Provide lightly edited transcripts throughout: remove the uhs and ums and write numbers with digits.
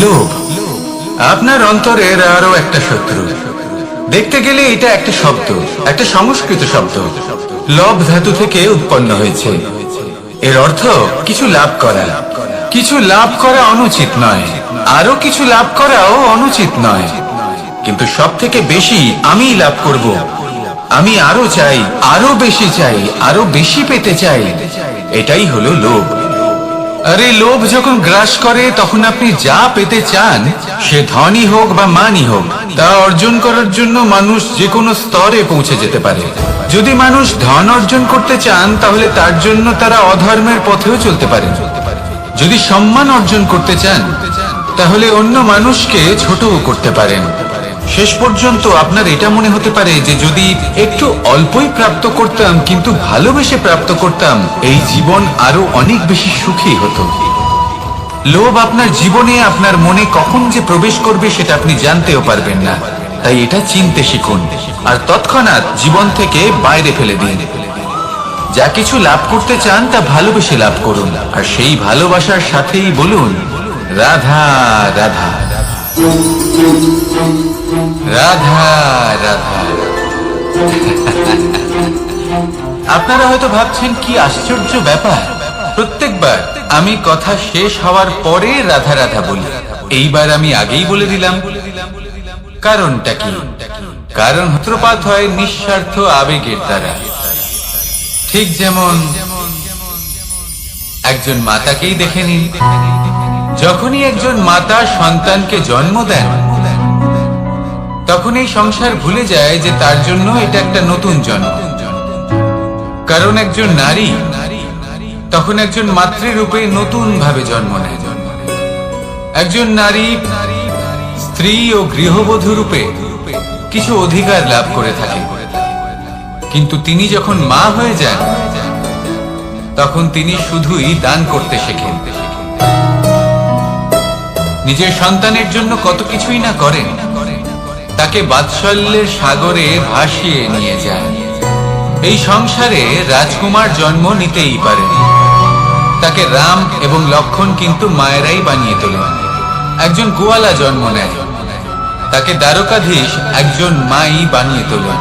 লোভ আপনার অন্তরের আরো একটা শত্রু। দেখতে গেলে এটা একটা শব্দ, একটা সংস্কৃত শব্দ। লব ধাতু থেকে উৎপন্ন হয়েছে। এর অর্থ কিছু লাভ করা। কিছু লাভ করা অনুচিত নয়, আরো কিছু লাভ করাও অনুচিত নয়, কিন্তু সব থেকে বেশি আমি লাভ করব। আমি আরো চাই, আরো বেশি চাই, আরো বেশি পেতে চাই। এটাই হলো লোভ। আর এই লোভ যখন গ্রাস করে তখন আপনি যা পেতে চান, সে ধনই হোক বা মানই হোক, তা অর্জন করার জন্য মানুষ যে কোনো স্তরে পৌঁছে যেতে পারে। যদি মানুষ ধন অর্জন করতে চান তাহলে তার জন্য তারা অধর্মের পথেও চলতে পারে। যদি সম্মান অর্জন করতে চান তাহলে অন্য মানুষকে ছোটও করতে পারেন। শেষ পর্যন্ত আপনার এটা মনে হতে পারে যে যদি একটু অল্পই প্রাপ্ত করতাম, কিন্তু ভালোবেসে প্রাপ্ত করতাম, এই জীবন আরো অনেক বেশি সুখী হতো। লোভ আপনার জীবনে, আপনার মনে কখন যে প্রবেশ করবে সেটা আপনি জানতেও পারবেন না। তাই এটা চিনতে শিখুন আর তৎক্ষণাৎ জীবন থেকে বাইরে ফেলে দিন। যা কিছু লাভ করতে চান তা ভালোবেসে লাভ করুন, আর সেই ভালোবাসার সাথেই বলুন রাধা রাধা রাধা রাধা। আপনারা হয়তো ভাবছেন কি আশ্চর্য ব্যাপার, প্রত্যেকবার আমি কথা শেষ হওয়ার পরে রাধা রাধা বলি। এইবার আমি আগেই বলে দিলাম। কারণটা কি? কারণ সূত্রপাত হয় নিঃস্বার্থ আবেগের দ্বারা। ঠিক যেমন একজন মাতাকেই দেখে নিন। যখনই একজন মাতা সন্তানকে জন্ম দেন তখন এই সংসার ভুলে যায় যে তার জন্য এটা একটা নতুন জন্ম। কারণ একজন নারী তখন একজন মাতৃরূপে নতুন ভাবে জন্ম নেয়। একজন নারী স্ত্রী ও গৃহবধূ রূপে কিছু অধিকার লাভ করে থাকে, কিন্তু তিনি যখন মা হয়ে যান তখন তিনি শুধুই দান করতে শেখেন। নিজের সন্তানের জন্য কত কিছুই না করেন, তাকে বাৎসল্যের সাগরে ভাসিয়ে নিয়ে যায়। এই সংসারে রাজকুমার জন্ম নিতেই পারেন, তাকে রাম এবং লক্ষণ কিন্তু মায়েরাই বানিয়ে তোলেন। একজন গোয়ালা জন্ম নেয়, তাকে দ্বারকাধীশ একজন মাই বানিয়ে তোলেন।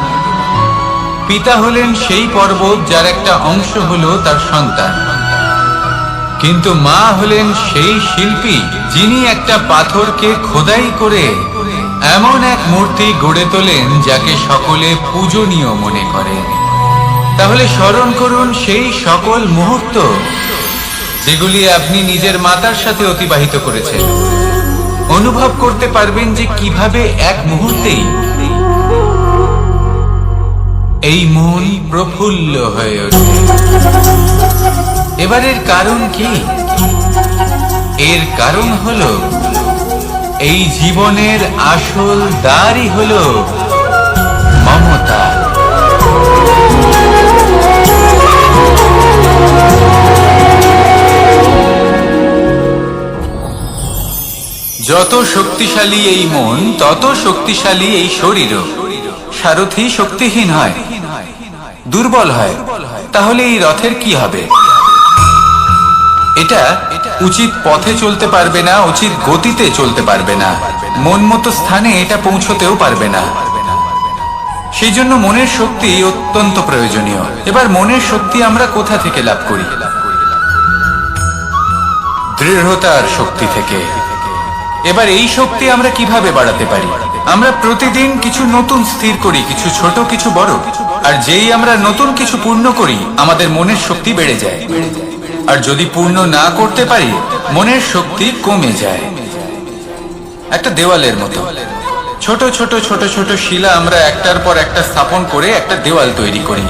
পিতা হলেন সেই পর্বত যার একটা অংশ হলো তার সন্তান, কিন্তু মা হলেন সেই শিল্পী যিনি একটা পাথরকে খোদাই করে এমন এক মূর্তি গড়ে তোলেন যাকে সকলে পূজনীয় মনে করে। তাহলে স্মরণ করুন সেই সকল মুহূর্ত যেগুলি আপনি নিজের মাতার সাথে অতিবাহিত করেছেন। অনুভব করতে পারবেন যে কিভাবে এক মুহূর্তেই এই মন প্রফুল্ল হয়ে ওঠে। এবারের কারণ কি? এর কারণ হলো এই জীবনের আসল দ্বারই হলো মমতা। যত শক্তিশালী এই মন তত শক্তিশালী এই শরীরও। সারথি শক্তিহীন হয়, দুর্বল হয়, তাহলে এই রথের কি হবে? এটা উচিত পথে চলতে পারবে না, উচিত গতিতে চলতে পারবে না, মন মতো স্থানে এটা পৌঁছতেও পারবে না। সেই জন্য মনের শক্তি অত্যন্ত প্রয়োজনীয়। এবার মনের শক্তি আমরা কোথা থেকে লাভ করি? দৃঢ়তার শক্তি থেকে। এবার এই শক্তি আমরা কিভাবে বাড়াতে পারি? আমরা প্রতিদিন কিছু নতুন স্থির করি, কিছু ছোট কিছু বড়, আর যেই আমরা নতুন কিছু পূর্ণ করি আমাদের মনের শক্তি বেড়ে যায়। আর যদি পূর্ণ না করতে পারি মনের শক্তি কমে যায়। একটা দেওয়ালের মতো ছোট ছোট ছোট ছোট শিলা আমরা একটার পর একটা স্থাপন করে একটা দেওয়াল তৈরি করি।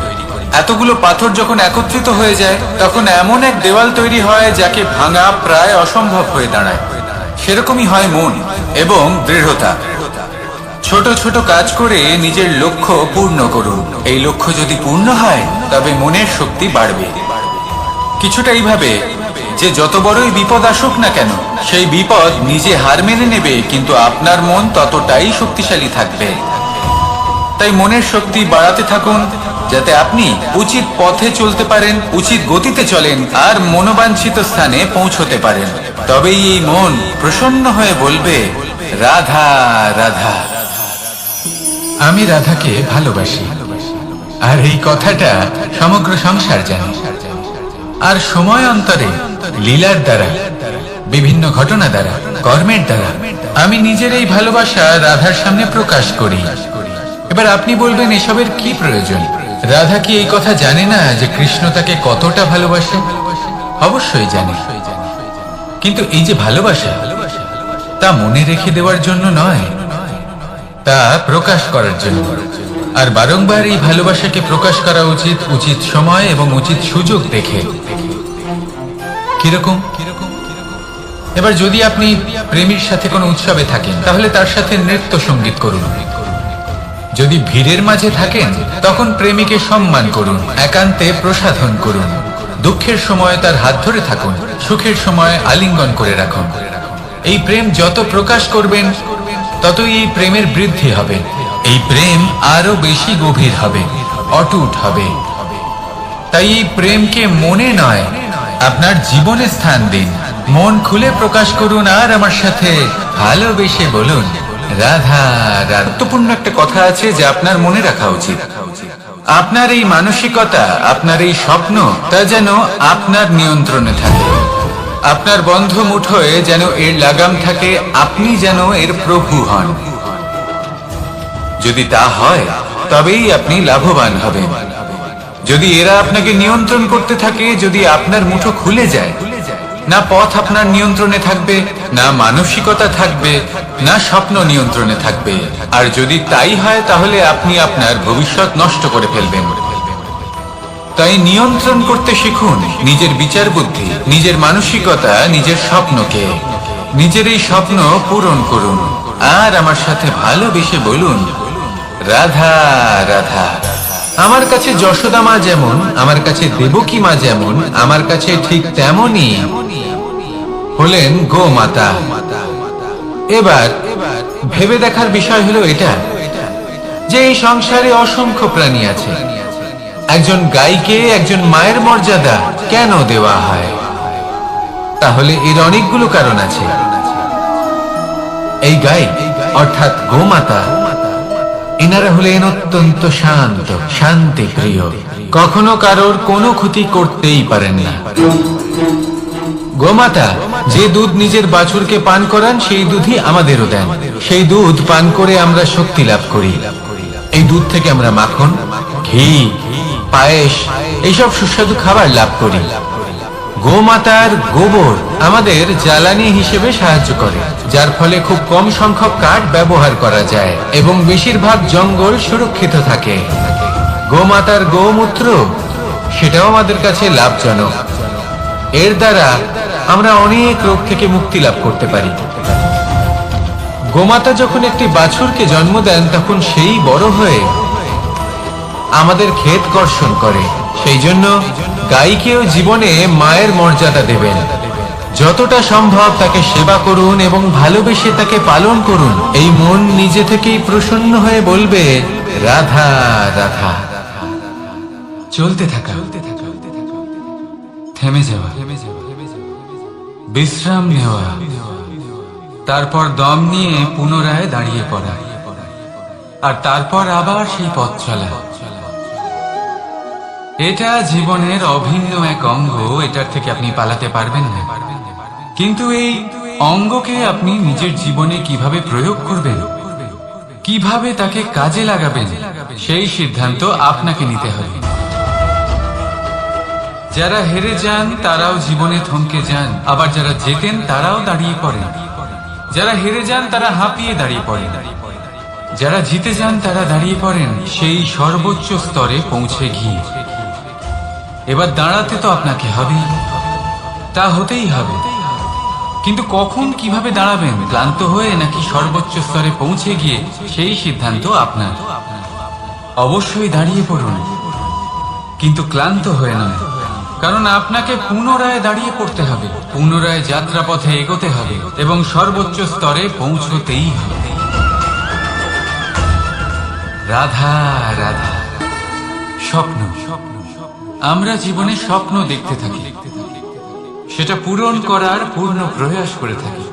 এতগুলো পাথর যখন একত্রিত হয়ে যায় তখন এমন এক দেওয়াল তৈরি হয় যাকে ভাঙা প্রায় অসম্ভব হয়ে দাঁড়ায়। সেরকমই হয় মন এবং দৃঢ়তা। ছোট ছোট কাজ করে নিজের লক্ষ্য পূর্ণ করুন। এই লক্ষ্য যদি পূর্ণ হয় তবে মনের শক্তি বাড়বে। কিছুটা এইভাবে যে যত বড়ই বিপদ আসুক না কেন সেই বিপদ নিজে হার মেনে নেবে, কিন্তু আপনার মন ততটাই শক্তিশালী থাকবে। তাই মনের শক্তি বাড়াতে থাকুন যাতে আপনি উচিত পথে চলতে পারেন, উচিত গতিতে চলেন আর মনোবাঞ্ছিত স্থানে পৌঁছতে পারেন। তবেই এই মন প্রসন্ন হয়ে বলবে, রাধা রাধা। আমি রাধাকে ভালোবাসি, আর এই কথাটা সমগ্র সংসার জানে। আর সময় অন্তরে লীলার দ্বারা, বিভিন্ন ঘটনা দ্বারা, কর্মের দ্বারা আমি নিজের এই ভালোবাসা রাধার সামনে প্রকাশ করি। এবার আপনি বলবেন, এসবের কি প্রয়োজন? রাধা কি এই কথা জানে না যে কৃষ্ণ তাকে কতটা ভালোবাসে? অবশ্যই জানে, কিন্তু এই যে ভালোবাসা, তা মনে রেখে দেওয়ার জন্য নয়, তা প্রকাশ করার জন্য। আর বারংবার এই ভালোবাসাকে প্রকাশ করা উচিত, উচিত সময় এবং উচিত সুযোগ দেখে। কিরকম? এবার যদি আপনি প্রেমীর সাথে কোনো উৎসবে থাকেন, তাহলে তার সাথে নৃত্য সঙ্গীত করুন। যদি ভিড়ের মাঝে থাকেন, তখন প্রেমীকে সম্মান করুন, একান্তে প্রসাধন করুন। দুঃখের সময় তার হাত ধরে থাকুন, সুখের সময় আলিঙ্গন করে রাখুন। এই প্রেম যত প্রকাশ করবেন, ততই এই প্রেমের বৃদ্ধি হবে। এই প্রেম আরো বেশি গভীর হবে, অটুট হবে। তাই এই প্রেমকে মনে নয়, আপনার জীবনে স্থান দিন। মন খুলে প্রকাশ করুন, আর আমার সাথে ভালোবেসে বলুন, রাধা রাধা। গুরুত্বপূর্ণ একটা কথা আছে যা আপনার মনে রাখা উচিত। আপনার এই মানসিকতা, আপনার এই স্বপ্ন, তা যেন আপনার নিয়ন্ত্রণে থাকে। আপনার বন্ধ মুঠোয় যেন এর লাগাম থাকে, আপনি যেন এর প্রভু হন। যদি তা হয়, তবেই আপনি লাভবান হবেন। যদি এরা আপনাকে নিয়ন্ত্রণ করতে থাকে, যদি আপনার মুঠো খুলে যায়, না পথ আপনার নিয়ন্ত্রণে থাকবে, না মানসিকতা থাকবে, না স্বপ্ন নিয়ন্ত্রণে থাকবে। আর যদি তাই হয়, তাহলে আপনি আপনার ভবিষ্যৎ নষ্ট করে ফেলবেন। তাই নিয়ন্ত্রণ করতে শিখুন নিজের বিচার বুদ্ধি, নিজের মানসিকতা, নিজের স্বপ্নকে। নিজের এই স্বপ্ন পূরণ করুন, আর আমার সাথে ভালোবেসে বলুন, রাধা রাধা। আমার কাছে যশোদা মা যেমন, আমার কাছে দেবকী মা যেমন, আমার কাছে ঠিক তেমনই হলেন গোমাতা। এবার ভেবে দেখার বিষয় হলো এটা, যে এই সংসারে অসংখ্য প্রাণী আছে। একজন গাইকে একজন মায়ের মর্যাদা কেন দেওয়া হয়? তাহলে এর অনেকগুলো কারণ আছে। এই গাই অর্থাৎ গোমাতা, এনারা হলেন অত্যন্ত শান্ত, শান্তি প্রিয়, কখনো কারোর কোনো ক্ষতি করতেই পারেন না। গোমাতা যে দুধ নিজের বাছুরকে পান করান, সেই দুধই আমাদেরও দেন। সেই দুধ পান করে আমরা শক্তি লাভ করি। এই দুধ থেকে আমরা মাখন, ঘি, পায়েস, এইসব সুস্বাদু খাবার লাভ করি। গোমাতার গোবর আমাদের জ্বালানি হিসেবে সাহায্য করে, যার ফলে খুব কম সংখ্যক কাঠ ব্যবহার করা যায় এবং বেশিরভাগ জঙ্গল সুরক্ষিত থাকে। গোমাতার গোমূত্র, সেটাও আমাদের কাছে লাভজনক। এর দ্বারা আমরা অনেক রোগ থেকে মুক্তি লাভ করতে পারি। গোমাতা যখন একটি বাছুরকে জন্ম দেন, তখন সেই বড় হয়ে আমাদের ক্ষেত কর্ষণ করে। সেই জন্য গাইকেও জীবনে মায়ের মর্যাদা দেবেন। যতটা সম্ভব তাকে সেবা করুন এবং ভালোবেসে তাকে পালন করুন। এই মন নিজে থেকেই প্রসন্ন হয়ে বলবে, রাধা রাধা। চলতে থাকা, থেমে যাওয়া, বিশ্রাম নেওয়া, তারপর দম নিয়ে পুনরায় দাঁড়িয়ে পড়া, আর তারপর আবার সেই পথ চলা। এটা জীবনের অভিন্ন এক অঙ্গ, এটার থেকে আপনি পালাতে পারবেন না। কিন্তু এই অঙ্গকে আপনি নিজের জীবনে কিভাবে প্রয়োগ করবেন, কিভাবে তাকে কাজে লাগাবেন, সেই সিদ্ধান্ত আপনাকে নিতে হবে। যারা হেরে যান তারাও জীবনে থমকে যান, আবার যারা জেতেন তারাও দাঁড়িয়ে পড়েন। যারা হেরে যান তারা হাঁপিয়ে দাঁড়িয়ে পড়েন, যারা জিতে যান তারা দাঁড়িয়ে পড়েন সেই সর্বোচ্চ স্তরে পৌঁছে গিয়ে। এবার দাঁড়াতে তো আপনাকে হবে, তা হতেই হবে। কিন্তু কখন, কিভাবে দাঁড়াবেন, ক্লান্ত হয়ে নাকি সর্বোচ্চ স্তরে পৌঁছে গিয়ে, সেই সিদ্ধান্ত আপনার। অবশ্যই দাঁড়িয়ে পড়ুন, কিন্তু ক্লান্ত হয়ে নয়, কারণ আপনাকে পুনরায় দাঁড়িয়ে পড়তে হবে, পুনরায় যাত্রাপথে এগোতে হবে এবং সর্বোচ্চ স্তরে পৌঁছতেই হবে। রাধা রাধা। স্বপ্ন, আমরা জীবনে স্বপ্ন দেখতে থাকি। সেটা পূরণ করার পূর্ণ প্রয়াস করে থাকি।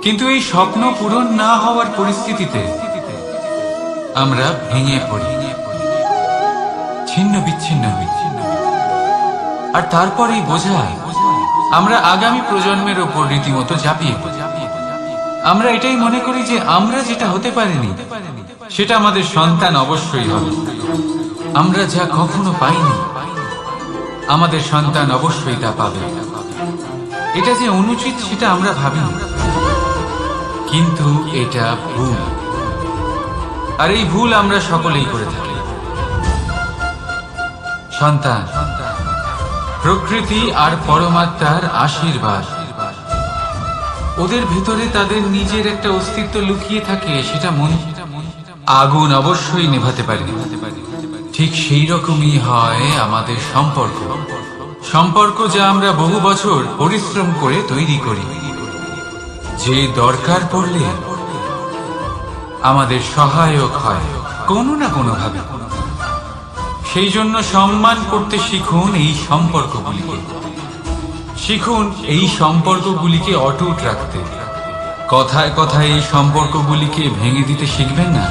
কিন্তু এই স্বপ্ন পূরণ না হওয়ার পরিস্থিতিতে আমরা ভেঙে পড়ি, ছিন্ন বিচ্ছিন্ন হই। আর তারপর এই বোঝা আমরা আগামী প্রজন্মের ওপর রীতিমতো ঝাঁপিয়ে পড়ি। আমরা এটাই মনে করি যে আমরা যেটা হতে পারিনি সেটা আমাদের সন্তান অবশ্যই হবে। আমরা যা কখনো পাইনি আমাদের সন্তান অবশ্যই তা পাবে। এটা যে অনুচিত সেটা আমরা ভাবিনি, কিন্তু এটা ভুল। আর এই ভুল আমরা সকলেই করে থাকি। সন্তান প্রকৃতি আর পরমাত্মার আশীর্বাদ। ওদের ভেতরে তাদের নিজের একটা অস্তিত্ব লুকিয়ে থাকে, সেটা মন আগুন অবশ্যই নেভাতে পারে। ঠিক সেই রকমই হয় আমাদের সম্পর্ক, সম্পর্ক যা আমরা বহু বছর পরিশ্রম করে তৈরি করি, যে দরকার পড়লে আমাদের সহায়ক হয় কোনো না কোনো ভাবে। সেই জন্য সম্মান করতে শিখুন এই সম্পর্কগুলিকে, শিখুন এই সম্পর্কগুলিকে অটুট রাখতে। কথায় কথায় এই সম্পর্কগুলিকে ভেঙে দিতে শিখবেন না।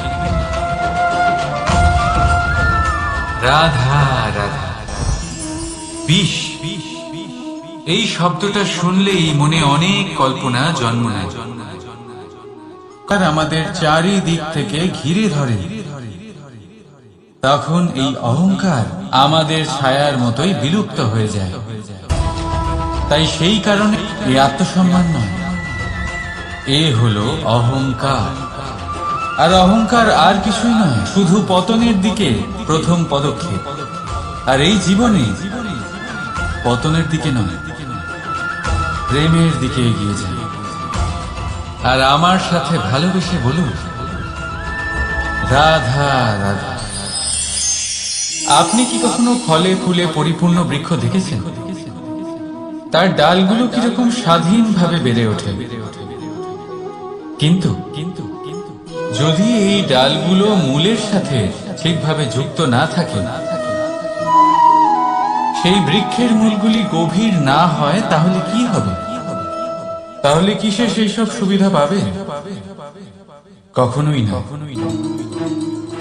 রাধা রাধা। বিষ, এই শব্দটা শুনলেই মনে অনেক কল্পনা জন্ম নেয়। আর আমাদের চারিদিক থেকে ঘিরে ধরে। তখন এই অহংকার আমাদের ছায়ার মতোই বিলুপ্ত হয়ে যায়। তাই সেই কারণে এই আত্মসম্মান নয়, এ হলো অহংকার। আর অহংকার আর কিছুই নয়, শুধু পতনের দিকে প্রথম পদক্ষেপ। আর এই জীবনে পতনের দিকে নয়, প্রেমের দিকে এগিয়ে যায়। আর আমার সাথে ভালোবেসে বলুন, রাধা রাধা। আপনি কি কখনো ফলে ফুলে পরিপূর্ণ বৃক্ষ দেখেছেন? তার ডালগুলো কিরকম স্বাধীনভাবে বেড়ে ওঠে। কিন্তু যদি এই ডালগুলো মূলের সাথে ঠিকভাবে যুক্ত না থাকে, সেই বৃক্ষের মূলগুলি গভীর না হয়, তাহলে কি হবে? তাহলে কি সে সেই সব সুবিধা পাবে? কখনোই না।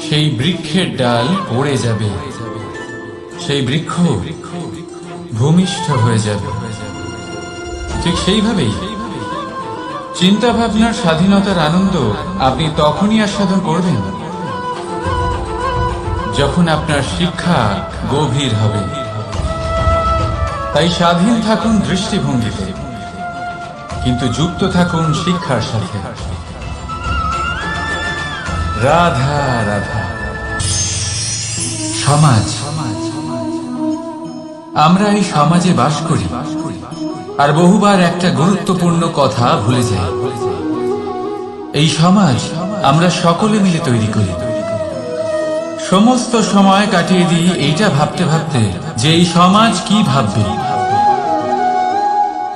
সেই বৃক্ষের ডাল পড়ে যাবে, সেই বৃক্ষ ভূমিষ্ঠ হয়ে যাবে। ঠিক সেইভাবেই চিন্তা ভাবনার স্বাধীনতার আনন্দ আপনি তখনই আস্বাদন করবেন যখন আপনার শিক্ষা গভীর হবে। তাই স্বাধীন থাকুন দৃষ্টিভঙ্গিতে, কিন্তু যুক্ত থাকুন শিক্ষার সাথে। রাধা রাধা। সমাজ, আমরা এই সমাজে বাস করি আর বহুবার একটা গুরুত্বপূর্ণ কথা ভুলে যাই। এই সমাজ আমরা সকলে মিলে তৈরি করি। সমস্ত সময় কাটিয়ে দিই এইটা ভাবতে ভাবতে যে এই সমাজ কি ভাববে,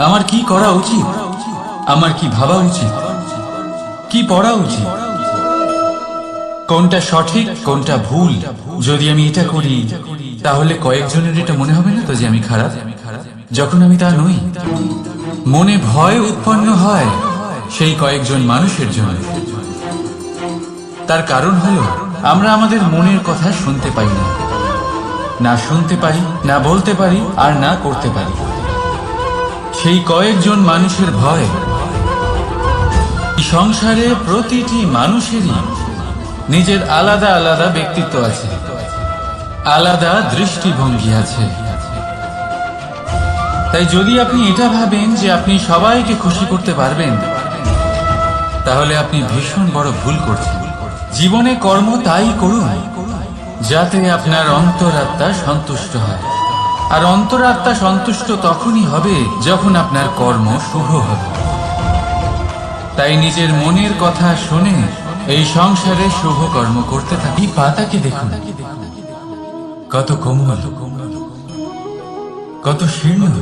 আমার কি করা উচিত, আমার কি ভাবা উচিত, কি পড়া উচিত, কোনটা সঠিক কোনটা ভুল। যদি আমি এটা করি তাহলে কয়েকজনের এটা মনে হবে না তো যে আমি খারাপ, যখন আমি তা নই। মনে ভয় উৎপন্ন হয় সেই কয়েকজন মানুষের জন্য। তার কারণ হলো আমরা আমাদের মনের কথা শুনতে পাই না, না শুনতে পারি, না বলতে পারি, আর না করতে পারি। সেই কয়েকজন মানুষের ভয়। সংসারে প্রতিটি মানুষেরই নিজের আলাদা আলাদা ব্যক্তিত্ব আছে, আলাদা দৃষ্টিভঙ্গি আছে। তাই যদি আপনি এটা ভাবেন যে আপনি সবাইকে খুশি করতে পারবেন, তাহলে আপনি ভীষণ বড় ভুল করছেন। জীবনে কর্ম তাই করুন যাতে আপনার অন্তরাত্মা সন্তুষ্ট হয়। আর অন্তরাত্মা সন্তুষ্ট তখনই হবে যখন আপনার কর্ম শুভ হবে। তাই নিজের মনের কথা শুনে এই সংসারে শুভ কর্ম করতে থাকি। পাতাকে দেখুন, কত কোমল, কত শীর্ণ।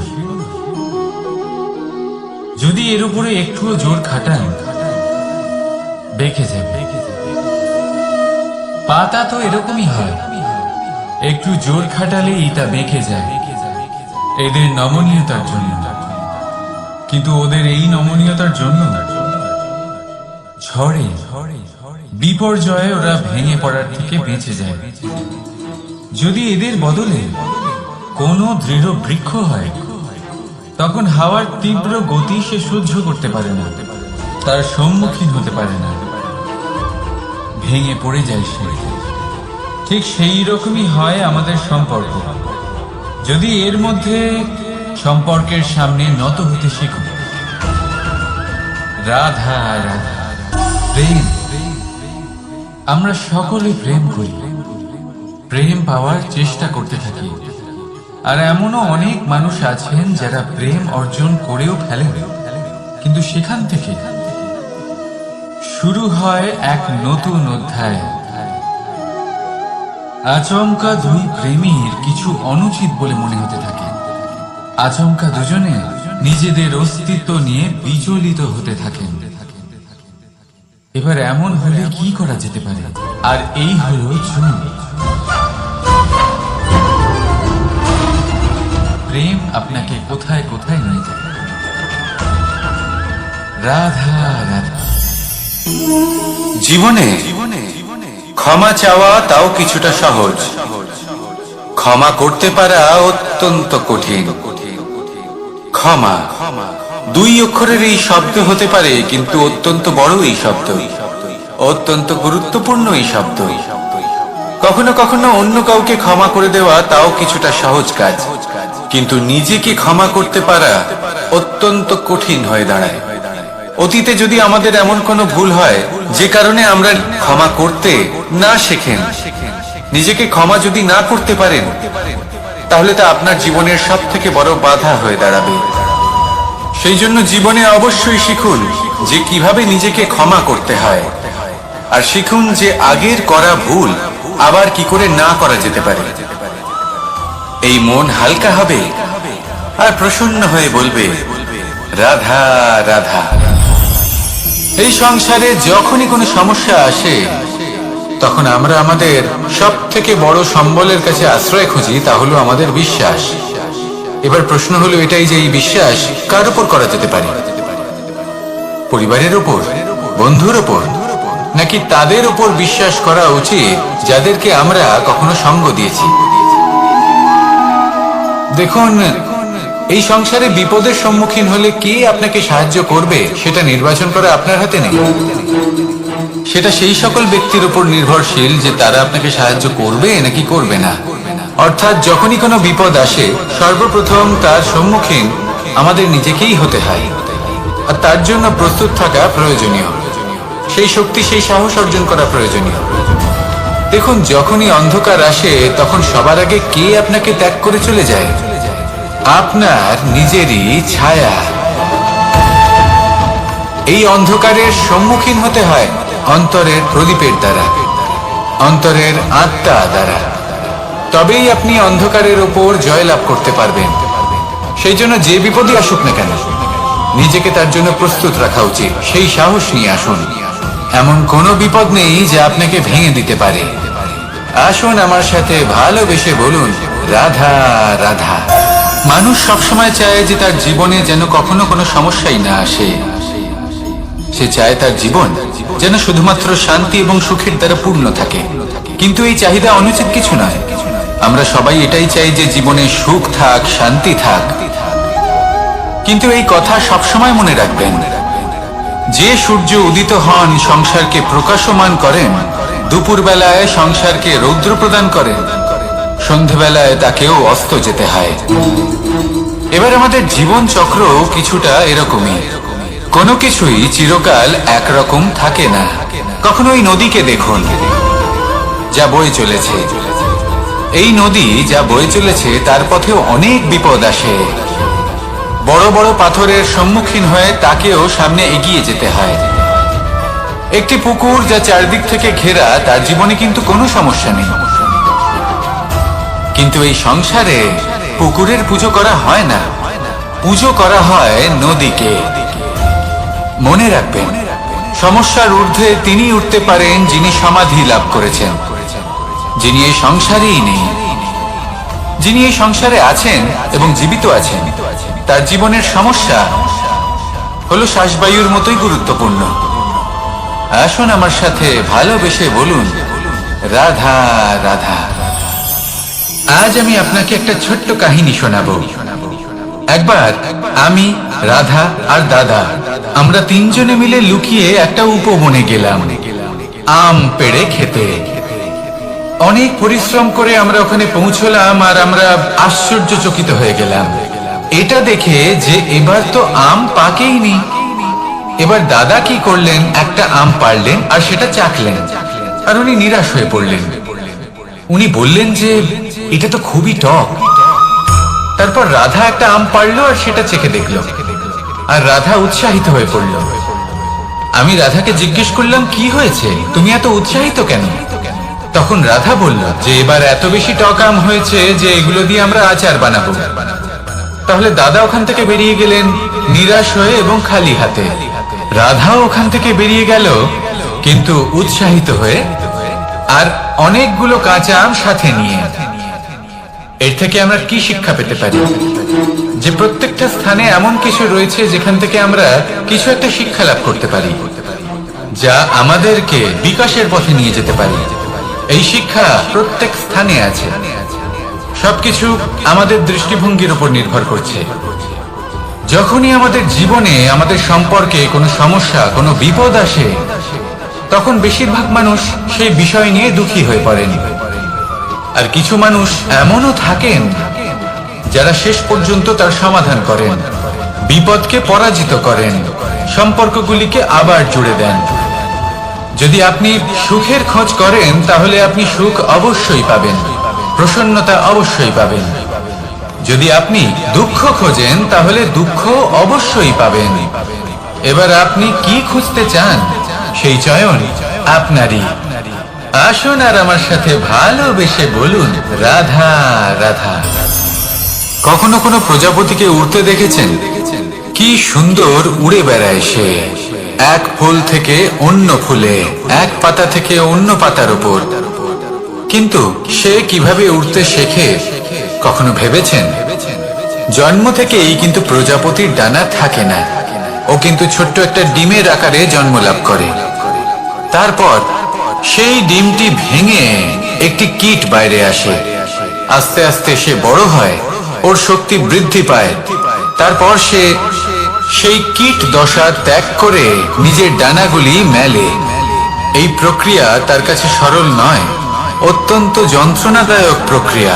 যদি এর উপরে একটুও জোর খাটান, বেঁকে যাবে। পাতা তো এরকমই হয়, একটু জোর খাটালেই তা বেঁকে যায়। এদের নমনীয়তার জন্য। কিন্তু ওদের এই নমনীয়তার জন্য ঝড়ে বিপর্যয়ে ওরা ভেঙে পড়ার থেকে বেঁচে যায়। যদি এদের বদলে কোনো দৃঢ় বৃক্ষ হয়, তখন হাওয়ার তীব্র গতি সে সহ্য করতে পারে না, তার সম্মুখীন হতে পারে না, ভেঙে পড়ে যায় সে। ঠিক সেই রকমই হয় আমাদের সম্পর্ক। যদি এর মধ্যে সম্পর্কের সামনে নত হতে শিখো, রাধা রাধা, প্রেম। আমরা সকলে প্রেম করি, প্রেম পাওয়ার চেষ্টা করতে থাকি। আর এমনও অনেক মানুষ আছেন যারা প্রেম অর্জন করেও ফেলেন, কিন্তু সেখান থেকে শুরু হয় এক নতুন অধ্যায়। আচমকা দুই প্রেমীর কিছু অনুচিত বলে মনে হতে থাকে। আচমকা দুজনে নিজেদের অস্তিত্ব নিয়ে বিচলিত হতে থাকেন। এবার এমন হলে কি করা যেতে পারে? আর এই হলো চুন। প্রেম আপনাকে কোথায় কোথায় নিয়ে যায়। রাধা রাধা। জীবনে ক্ষমা চাওয়া তাও কিছুটা সহজ, ক্ষমা করতে পারা অত্যন্ত কঠিন। ক্ষমা দুই অক্ষরের এই শব্দ হতে পারে, কিন্তু অত্যন্ত বড় এই শব্দ, অত্যন্ত গুরুত্বপূর্ণ এই শব্দ। কখনো কখনো অন্য কাউকে ক্ষমা করে দেওয়া তাও কিছুটা সহজ কাজ, কিন্তু নিজেকে ক্ষমা করতে পারা অত্যন্ত কঠিন হয়ে দাঁড়ায়। অতীতে যদি আমাদের এমন কোনো ভুল হয় যে কারণে আমরা ক্ষমা করতে না শেখেন, নিজেকে ক্ষমা যদি না করতে পারেন, তাহলে তা আপনার জীবনের সব থেকে বড় বাধা হয়ে দাঁড়াবে। সেই জন্য জীবনে অবশ্যই শিখুন যে কিভাবে নিজেকে ক্ষমা করতে হয়, আর শিখুন যে আগের করা ভুল আবার কি করে না করা যেতে পারে। এই মন হালকা হবে আর প্রসন্ন হয়ে বলবে, রাধা রাধা। এই সংসারে যখনই কোনো সমস্যা আসে, তখন আমরা আমাদের সব থেকে বড় সম্বলের কাছে আশ্রয় খুঁজি, তা হলো আমাদের বিশ্বাস। এবার প্রশ্ন হলো এটাই যে এই বিশ্বাস কার উপর করা যেতে পারে? পরিবারের উপর, বন্ধুর উপর, নাকি তাদের উপর বিশ্বাস করা উচিত যাদেরকে আমরা কখনো সঙ্গ দিয়েছি? দেখুন, এই সংসারে বিপদের সম্মুখীন হলে কে আপনাকে সাহায্য করবে সেটা নির্বাচন করা আপনার হাতে নেই। সেটা সেই সকল ব্যক্তির উপর নির্ভরশীল যে তারা আপনাকে সাহায্য করবে নাকি করবে না। অর্থাৎ যখনই কোনো বিপদ আসে, সর্বপ্রথম তার সম্মুখীন আমাদের নিজেকেই হতে হয়, আর তার জন্য প্রস্তুত থাকা প্রয়োজনীয়। সেই শক্তি, সেই সাহস অর্জন করা প্রয়োজনীয়। দেখুন, যখনই অন্ধকার আসে, তখন সবার আগে কে আপনাকে ত্যাগ করে চলে যায়? আপনার নিজেরই ছায়া। এই অন্ধকারের সম্মুখীন হতে হয় অন্তরের প্রদীপের দ্বারা, অন্তরের আত্মা দ্বারা। তবেই আপনি অন্ধকারের উপর জয়লাভ করতে পারবেন। সেই জন্য যে বিপদই আসুক না কেন, নিজেকে তার জন্য প্রস্তুত রাখা উচিত। সেই সাহস নিয়ে আসুন। এমন কোনো বিপদ নেই যা আপনাকে ভেঙে দিতে পারে। আসুন আমার সাথে ভালোবেসে বলুন, রাধা রাধা। মানুষ সবসময় চায় যে তার জীবনে যেন কখনো কোনো সমস্যাই না আসে। সে চায় তার জীবন যেন শুধুমাত্র শান্তি এবং সুখের দ্বারা পূর্ণ থাকে। কিন্তু এই চাহিদা অনুচিত কিছু নয়। আমরা সবাই এটাই চাই যে জীবনে সুখ থাক, শান্তি থাক। কিন্তু এই কথা সবসময় মনে রাখবেন, যে সূর্য উদিত হন সংসারকে প্রকাশমান করেন, দুপুরবেলায় সংসারকে রৌদ্র প্রদান করেন, সন্ধ্যেবেলায় তাকেও অস্ত যেতে হয়। এবার আমাদের জীবন চক্র কিছুটা এরকমই। কোনো কিছুই চিরকাল একরকম থাকে না। কখনো এই নদীকে দেখুন যা বয়ে চলেছে। এই নদী যা বয়ে চলেছে তার পথেও অনেক বিপদ আসে। বড় বড় পাথরের সম্মুখীন হয়ে তাকেও সামনে এগিয়ে যেতে হয়। একটি পুকুর যা চারদিক থেকে ঘেরা, তার জীবনে কিন্তু কোনো সমস্যা নেই। কিন্তু এই সংসারে পুকুরের পুজো করা হয় না, পুজো করা হয় নদীকে। মনে রাখবেন, সমস্যার ঊর্ধ্বে তিনি উঠতে পারেন যিনি সমাধি লাভ করেছেন, যিনি এই সংসারেই নেই, যিনি এই সংসারে আছেন এবং জীবিত আছেন, তার জীবনের সমস্যা হলো শ্বাসবায়ুর মতোই গুরুত্বপূর্ণ। আসুন আমার সাথে ভালোবেসে বলুন, রাধা রাধা। আজ আমি আপনাকে একটা ছোট্ট কাহিনী শোনাবো। একবার আমি, রাধা আর দাদা, আমরা তিনজনে মিলে লুকিয়ে একটা উপবনে গেলাম আম পেড়ে খেতে। অনেক পরিশ্রম করে আমরা ওখানে পৌঁছলাম আর আমরা আশ্চর্যচকিত হয়ে গেলাম এটা দেখে যে এবার তো আম পাকেইনি। এবার দাদা কি করলেন, একটা আম পারলেন আর সেটা চাখলেন, আর উনি নিরাশ হয়ে পড়লেন। উনি বললেন যে এটা তো খুবই টক। তারপর রাধা একটা আম পারলো আর সেটা চেখে দেখলো, আর রাধা উৎসাহিত হয়ে পড়ল। আমি রাধাকে জিজ্ঞেস করলাম, কি হয়েছে, তুমি এত উৎসাহিত কেন? তখন রাধা বলল যে এবার এত বেশি টক আম হয়েছে যে এগুলো দিয়ে আমরা আচার বানাবো। তাহলে দাদা ওখান থেকে বেরিয়ে গেলেন নিরাশ হয়ে এবং খালি হাতে। রাধাও ওখান থেকে বেরিয়ে গেল কিন্তু উৎসাহিত হয়ে, আর অনেকগুলো কাঁচা আম সাথে নিয়ে। এর থেকে আমরা কি শিক্ষা পেতে পারি? যে প্রত্যেকটা স্থানে এমন কিছু রয়েছে যেখান থেকে আমরা কিছু একটা শিক্ষা লাভ করতে পারি, যা আমাদেরকে বিকাশের পথে নিয়ে যেতে পারে। এই শিক্ষা প্রত্যেক স্থানে আছে। সবকিছু আমাদের দৃষ্টিভঙ্গির উপর নির্ভর করছে। যখনই আমাদের জীবনে, আমাদের সম্পর্কে কোনো সমস্যা, কোনো বিপদ আসে, তখন বেশিরভাগ মানুষ সেই বিষয় নিয়ে দুঃখী হয়ে পড়েন। আর কিছু মানুষ এমনও থাকেন যারা শেষ পর্যন্ত তার সমাধান করেন, বিপদকে পরাজিত করেন, সম্পর্কগুলিকে আবার জুড়ে দেন। যদি আপনি সুখের খোঁজ করেন তাহলে আপনি সুখ অবশ্যই পাবেন, প্রসন্নতা অবশ্যই পাবেন। যদি আপনি দুঃখ খোঁজেন তাহলে দুঃখ অবশ্যই পাবেন। এবার আপনি কি খুঁজতে চান, সেই চয়ন আপনারই। আসুন আর আমার সাথে ভালোবেসে বলুন, রাধা রাধা। কখনো কোনো প্রজাপতিকে উড়তে দেখেছেন? কি সুন্দর উড়ে বেড়ায় সে, এক ফুল থেকে অন্য ফুলে, এক পাতা থেকে অন্য পাতার উপর। কিন্তু সে কিভাবে উড়তে শেখে কখনো ভেবেছেন? জন্ম থেকেই কিন্তু প্রজাপতির ডানা থাকে না, ও কিন্তু ছোট্ট একটা ডিমের আকারে জন্ম লাভ করে। তারপর সেই ডিমটি ভেঙে একটি কীট বাইরে আসে। আস্তে আস্তে সে বড় হয়, ওর শক্তি বৃদ্ধি পায়। তারপর সে সেই কীট দশা ত্যাগ করে নিজের ডানাগুলি মেলে। এই প্রক্রিয়া তার কাছে সরল নয়, অত্যন্ত যন্ত্রণাদায়ক প্রক্রিয়া,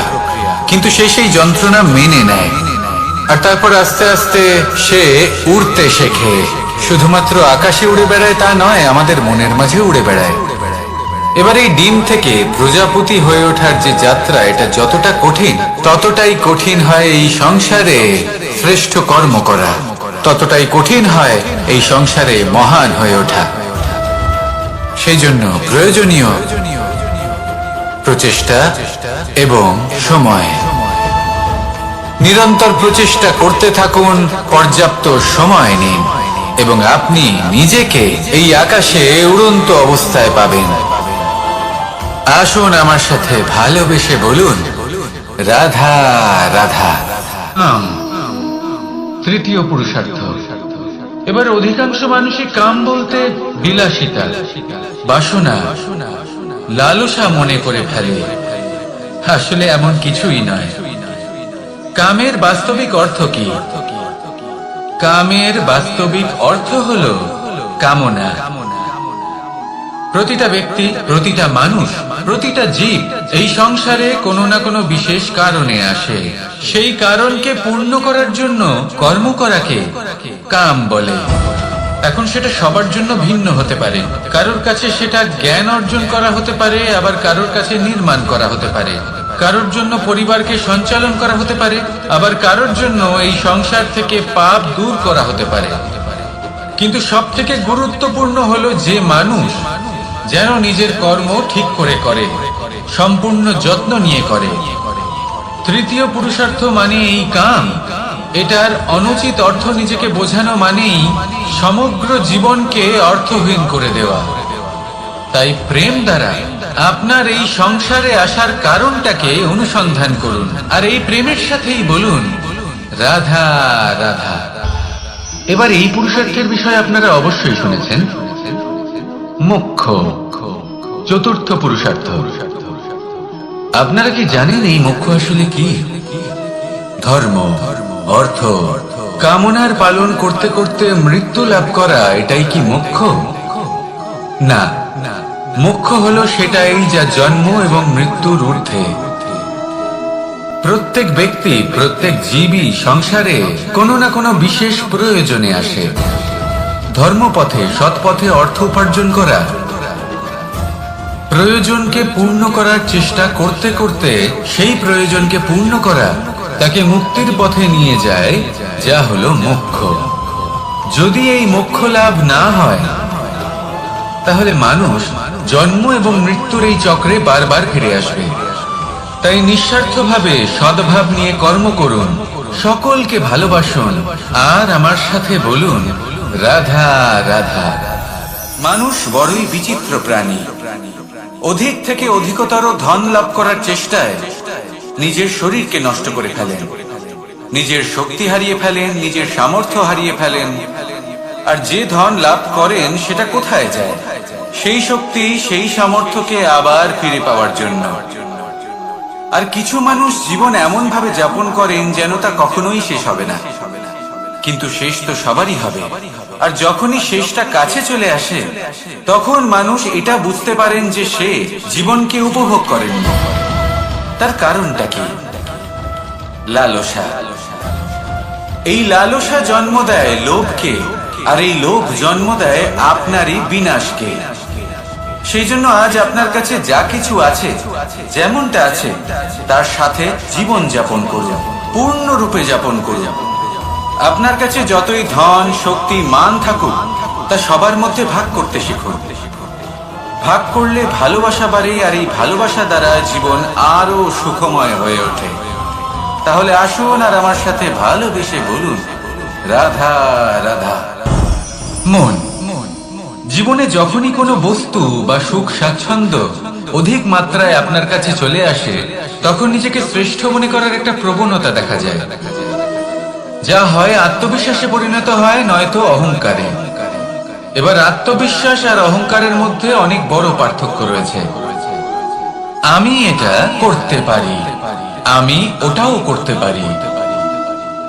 কিন্তু সে সেই যন্ত্রণা মেনে নেয়। আর তারপর আস্তে আস্তে সে উড়তে শেখে। শুধুমাত্র আকাশে উড়ে বেড়ায় তা নয়, আমাদের মনের মাঝে উড়ে বেড়ায়। এবার এই ডিম থেকে প্রজাপতি হয়ে ওঠার যে যাত্রা, এটা যতটা কঠিন, ততটাই কঠিন হয় এই সংসারে শ্রেষ্ঠ কর্ম করা, ততটাই কঠিন হয় এই সংসারে মহান হয়ে ওঠা। সেই জন্য প্রয়োজনীয় প্রচেষ্টা এবং সময়। নিরন্তর প্রচেষ্টা করতে থাকুন, পর্যাপ্ত সময় নিন, এবং আপনি নিজেকে এই আকাশে উড়ন্ত অবস্থায় পাবেন। আসুন আমার সাথে ভালোবেসে বলুন, রাধা রাধা। তৃতীয় পুরুষার্থ। এবার অধিকাংশ মানুষই কাম বলতে বিলাসিতা, বাসনা, লালসা মনে করে ফেলে। আসলে এমন কিছুই নয়। কামের বাস্তবিক অর্থ কি? কামের বাস্তবিক অর্থ হলো কামনা। প্রতিটা ব্যক্তি, প্রতিটা মানুষ, প্রতিটা জীব এই সংসারে কোনো না কোনো বিশেষ কারণে আসে। সেই কারণকে পূর্ণ করার জন্য কর্ম করাকে কাম বলে। এখন সেটা সবার জন্য ভিন্ন হতে পারে। কারোর কাছে সেটা জ্ঞান অর্জন করা হতে পারে, আবার কারোর কাছে নির্মাণ করা হতে পারে। কারোর জন্য পরিবারকে সঞ্চালন করা হতে পারে, আবার কারোর জন্য এই সংসার থেকে পাপ দূর করা হতে পারে। কিন্তু সবথেকে গুরুত্বপূর্ণ হলো যে মানুষ যেন নিজের কর্ম ঠিক করে করে, সম্পূর্ণ যত্ন নিয়ে করে। তৃতীয় পুরুষার্থ মানে এই কাম। এটার অনুচিত অর্থ নিজেকে বোঝানো মানেই সমগ্র জীবনকে অর্থহীন করে দেওয়া। তাই প্রেম দ্বারা আপনার এই সংসারে আসার কারণটাকে অনুসন্ধান করুন, আর এই প্রেমের সাথেই বলুন রাধা রাধা। এবার এই পুরুষার্থের বিষয়ে আপনারা অবশ্যই শুনেছেন, মোক্ষ, চতুর্থ পুরুষার্থ। আপনারা কি জানেন এই মোক্ষ আসলে কি? ধর্ম, অর্থ, কামনার পালন করতে করতে মৃত্যু লাভ করা, এটাই কি মোক্ষ? না, মোক্ষ হলো সেটাই যা জন্ম এবং মৃত্যুর ঊর্ধ্বে। প্রত্যেক ব্যক্তি, প্রত্যেক জীবই সংসারে কোনো না কোনো বিশেষ প্রয়োজনে আসে। ধর্মপথে, সৎপথে অর্থ উপার্জন করা, প্রয়োজনকে পূর্ণ করার চেষ্টা করতে করতে সেই প্রয়োজনকে পূর্ণ করা তাকে মুক্তির পথে নিয়ে যায়, যা হলো মোক্ষ। যদি এই মোক্ষ লাভ না হয়, তাহলে মানুষ জন্ম এবং মৃত্যুর এই চক্রে বারবার ফিরে আসবে। তাই নিঃস্বার্থভাবে সদ্ভাব নিয়ে কর্ম করুন, সকলকে ভালোবাসুন, আর আমার সাথে বলুন রাধা রাধা। মানুষ বড়ই বিচিত্র প্রাণী। অধিক থেকে অধিকতর ধন লাভ করার চেষ্টায় নিজের শরীরকে নষ্ট করে ফেলেন, নিজের শক্তি হারিয়ে ফেলেন, নিজের সামর্থ্য হারিয়ে ফেলেন। আর যে ধন লাভ করেন সেটা কোথায় যায়? সেই শক্তি, সেই সামর্থ্যকে আবার ফিরে পাওয়ার জন্য। আর কিছু মানুষ জীবন এমন ভাবে যাপন করেন যেন তা কখনোই শেষ হবে না, কিন্তু শেষ তো সবারই হবে। আর যখনই শেষটা কাছে চলে আসে, তখন মানুষ এটা বুঝতে পারেন যে সে জীবনকে উপভোগ করেননি। তার কারণটা কি? লালসা। এই লালসা জন্ম দেয় লোভকে, আর এই লোভ জন্ম দেয় আপনারই বিনাশকে। সেই জন্য আজ আপনার কাছে যা কিছু আছে, যেমনটা আছে, তার সাথে জীবন যাপন করুন, পূর্ণরূপে যাপন করুন। আপনার কাছে যতই ধন, শক্তি, মান থাকুক, তা সবার মধ্যে ভাগ করতে শিখুন। ভাগ করলে ভালোবাসা বাড়ে, আর এই ভালোবাসা দ্বারা জীবন আরো সুখময় হয়ে ওঠে। তাহলে আসুন আর আমার সাথে ভালোবেসে বলুন রাধা রাধা। মন, জীবনে যখনই কোনো বস্তু বা সুখ স্বাচ্ছন্দ্য অধিক মাত্রায় আপনার কাছে চলে আসে, তখন নিজেকে শ্রেষ্ঠ মনে করার একটা প্রবণতা দেখা যায়, যা হয় আত্মবিশ্বাসে পরিণত হয়, নয়তো অহংকারে। এবার আত্মবিশ্বাস আর অহংকারের মধ্যে অনেক বড় পার্থক্য রয়েছে। আমি এটা করতে পারি, আমি ওটাও করতে পারি,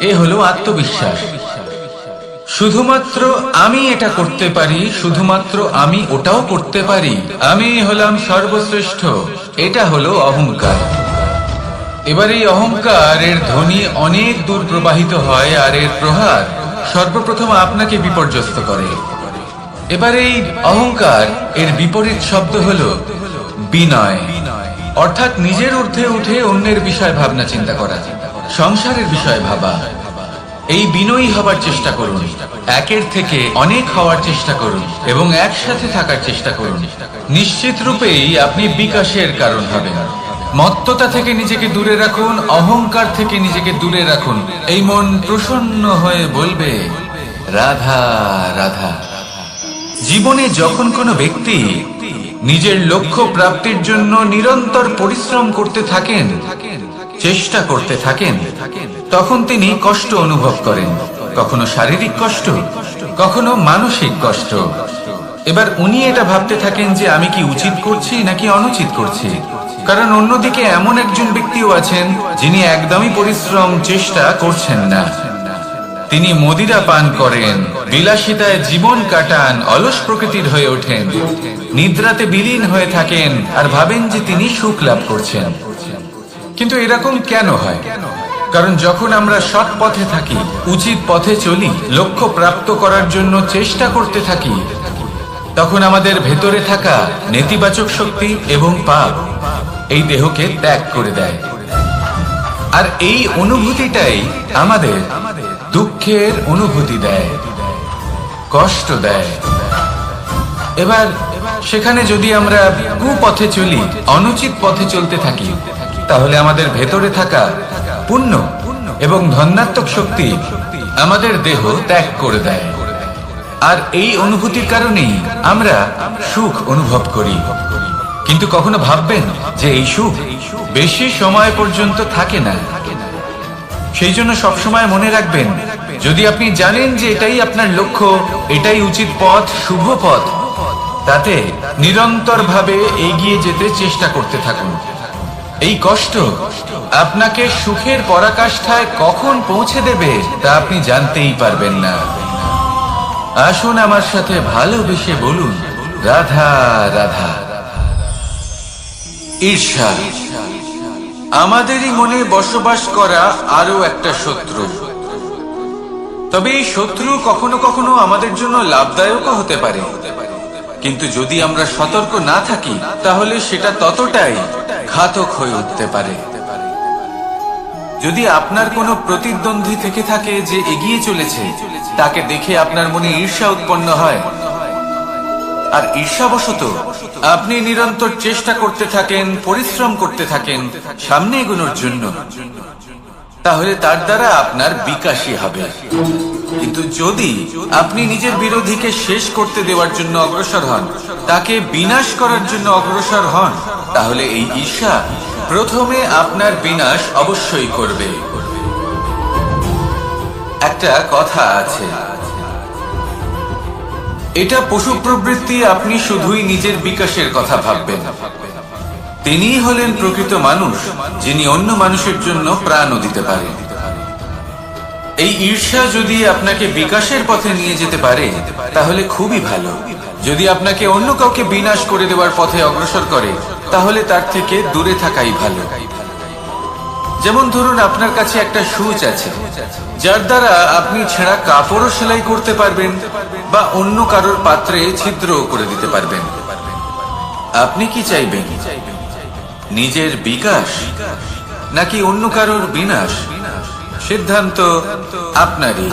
এ হলো আত্মবিশ্বাস। শুধুমাত্র আমি এটা করতে পারি, শুধুমাত্র আমি ওটাও করতে পারি, আমি হলাম সর্বশ্রেষ্ঠ, এটা হলো অহংকার। এবার এই অহংকার, এর ধ্বনি অনেক দূর প্রবাহিত হয়, আর এর প্রহার সর্বপ্রথম আপনাকে বিপর্যস্ত করে। এবার এই অহংকার, এর বিপরীত শব্দ হলো বিনয়, অর্থাৎ নিজের ঊর্ধ্বে উঠে অন্যের বিষয় ভাবনা চিন্তা করা, সংসারের বিষয় ভাবা। এই বিনয়ী হবার চেষ্টা করুন, একের থেকে অনেক হওয়ার চেষ্টা করুন, এবং একসাথে থাকার চেষ্টা করুন। নিশ্চিত রূপেই আপনি বিকাশের কারণ হবেন। মত্ততা থেকে নিজেকে দূরে রাখুন, অহংকার থেকে নিজেকে দূরে রাখুন। এই মন প্রসন্ন হয়ে বলবে রাধা রাধা। জীবনে যখন কোনো ব্যক্তি নিজের লক্ষ্য প্রাপ্তির জন্য নিরন্তর পরিশ্রম করতে থাকেন, চেষ্টা করতে থাকেন, তখন তিনি কষ্ট অনুভব করেন, কখনো শারীরিক কষ্ট, কখনো মানসিক কষ্ট। এবার উনি এটা ভাবতে থাকেন যে আমি কি উচিত করছি নাকি অনুচিত করছি। কারণ অন্যদিকে এমন একজন ব্যক্তিও আছেন যিনি একদমই পরিশ্রম, চেষ্টা করছেন না। তিনি মদিরা পান করেন, বিলাসিতায় জীবন কাটান, অলস প্রকৃতির হয়ে ওঠেন, নিদ্রাতে বিলীন হয়ে থাকেন, আর ভাবেন যে তিনি সুখ লাভ করছেন। কিন্তু এরকম কেন হয়? কারণ যখন আমরা সৎ পথে থাকি, উচিত পথে চলি, লক্ষ্য প্রাপ্ত করার জন্য চেষ্টা করতে থাকি, তখন আমাদের ভেতরে থাকা নেতিবাচক শক্তি এবং পাপ এই দেহকে ত্যাগ করে দেয়। আর এই অনুভূতিটাই আমাদের দুঃখের অনুভূতি দেয়, কষ্ট দেয়। এবার সেখানে যদি আমরা কুপথে চলি, অনুচিত পথে চলতে থাকি, তাহলে আমাদের ভেতরে থাকা পুণ্য এবং ধনাত্মক শক্তি আমাদের দেহ ত্যাগ করে দেয়। আর এই অনুভূতির কারণেই আমরা সুখ অনুভব করি। কিন্তু কখনো ভাববেন যে এই সুখ বেশি সময় পর্যন্ত থাকে না। সেই জন্য সবসময় মনে রাখবেন, যদি আপনি জানেন যে এটাই আপনার লক্ষ্য, এটাই উচিত পথ, শুভ পথ, তাতে নিরন্তরভাবে এগিয়ে যেতে চেষ্টা করতে থাকুন। এই কষ্ট আপনাকে সুখের পরাকাষ্ঠায় কখন পৌঁছে দেবে তা আপনি জানতেই পারবেন না। আসুন আমার সাথে ভালোবেসে বলুন, রাধা রাধা। ঈর্ষা আমাদেরই মনে বসবাস করা আরো একটা শত্রু। তবে এই শত্রু কখনো কখনো আমাদের জন্য লাভদায়কও হতে পারে, কিন্তু যদি আমরা সতর্ক না থাকি তাহলে সেটা ততটাই ঘাতক হয়ে উঠতে পারে। যদি আপনার কোনো প্রতিদ্বন্দ্বী থেকে থাকে যে এগিয়ে চলেছে, তাকে দেখে আপনার মনে ঈর্ষা উৎপন্ন হয়, আর ঈর্ষাবশত আপনি নিরন্তর চেষ্টা করতে থাকেন, পরিশ্রম করতে থাকেন সামনে এগোনোর জন্য, তাহলে তার দ্বারা আপনার বিকাশই হবে। কিন্তু যদি আপনি নিজের বিরোধীকে শেষ করতে দেওয়ার জন্য অগ্রসর হন, তাকে বিনাশ করার জন্য অগ্রসর হন, তাহলে এই ঈর্ষা প্রথমে আপনার বিনাশ অবশ্যই করবে। একটা কথা আছে, এটা পশু প্রবৃত্তি, আপনি শুধুই নিজের বিকাশের কথা ভাববেন। তিনিই হলেন প্রকৃত মানুষ, যিনি অন্য মানুষের জন্য প্রাণও দিতে পারেন। এই ঈর্ষা যদি আপনাকে বিকাশের পথে নিয়ে যেতে পারে তাহলে খুবই ভালো। যদি আপনাকে অন্য কাউকে বিনাশ করে দেওয়ার পথে অগ্রসর করে, তাহলে তার থেকে দূরে থাকাই ভালো। যেমন ধরুন, আপনার কাছে একটা সুচ আছে, যার দ্বারা আপনি ছেঁড়া কাপড়ও সেলাই করতে পারবেন বা অন্য কারোর পাত্রে ছিদ্রও করে দিতে পারবেন। আপনি কি চাইবেন, নিজের বিকাশ নাকি অন্য কারোর বিনাশ? সিদ্ধান্ত আপনারই।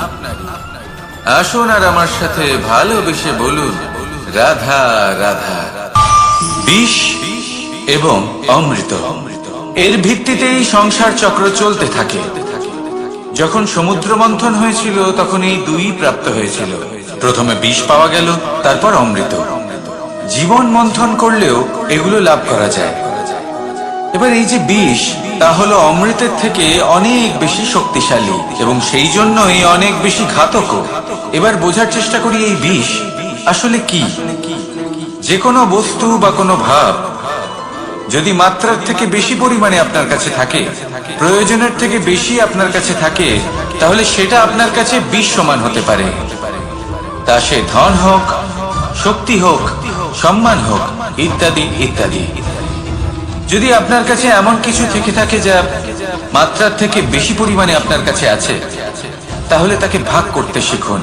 আসুন আর আমার সাথে ভালোবেসে বলুন, রাধা রাধা। বিষ এবং অমৃত, এর ভিত্তিতেই সংসার চক্র চলতে থাকে। যখন সমুদ্র মন্থন হয়েছিল তখন এই দুই প্রাপ্ত হয়েছিল। প্রথমে বিষ পাওয়া গেল, তারপর অমৃত। জীবন মন্থন করলেও এগুলো লাভ করা যায়। এবার এই যে বিষ, তা হলো অমৃতের থেকে অনেক বেশি শক্তিশালী এবং সেই জন্যই অনেক বেশি ঘাতক। এবার বোঝার চেষ্টা করি এই বিষ আসলে কি। যে কোনো বস্তু বা কোনো ভাব যদি মাত্রার থেকে বেশি পরিমাণে আপনার কাছে থাকে, প্রয়োজনের থেকে বেশি আপনার কাছে থাকে, তাহলে সেটা আপনার কাছে বিষ সমান হতে পারে। তা সে ধন হোক, শক্তি হোক, সম্মান হোক, ইত্যাদি ইত্যাদি। যদি আপনার কাছে এমন কিছু থেকে থাকে যা মাত্রার থেকে বেশি পরিমাণে আপনার কাছে আছে, তাহলে তাকে ভাগ করতে শিখুন।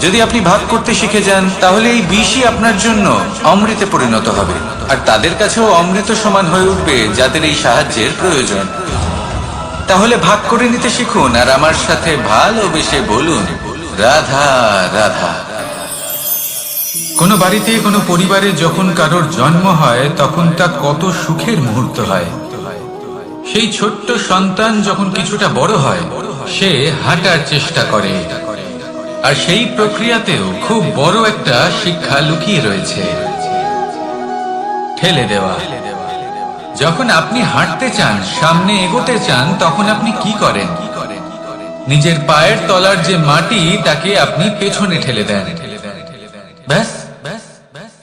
যদি আপনি ভাগ করতে শিখে যান, তাহলে এই বিষই আপনার জন্য অমৃতে পরিণত হবে, আর তাদের কাছেও অমৃত সমান হয়ে উঠবে যাদের এই সাহায্যের প্রয়োজন। তাহলে ভাগ করে নিতে শিখুন আর আমার সাথে ভালোবেসে বলুন, রাধা রাধা। কোনো বাড়িতে, কোনো পরিবারে যখন কারোর জন্ম হয়, তখন তা কত সুখের মুহূর্ত হয়। সেই ছোট্ট সন্তান যখন কিছুটা বড় হয়, সে হাঁটার চেষ্টা করে, আর সেই প্রক্রিয়াতেও খুব বড় একটা শিক্ষা লুকিয়ে রয়েছে, ঠেলে দেওয়া। যখন আপনি হাঁটতে চান, সামনে এগোতে চান, তখন আপনি কি করেন? নিজের পায়ের তলার যে মাটি, তাকে আপনি পেছনে ঠেলে দেন। ব্যাস,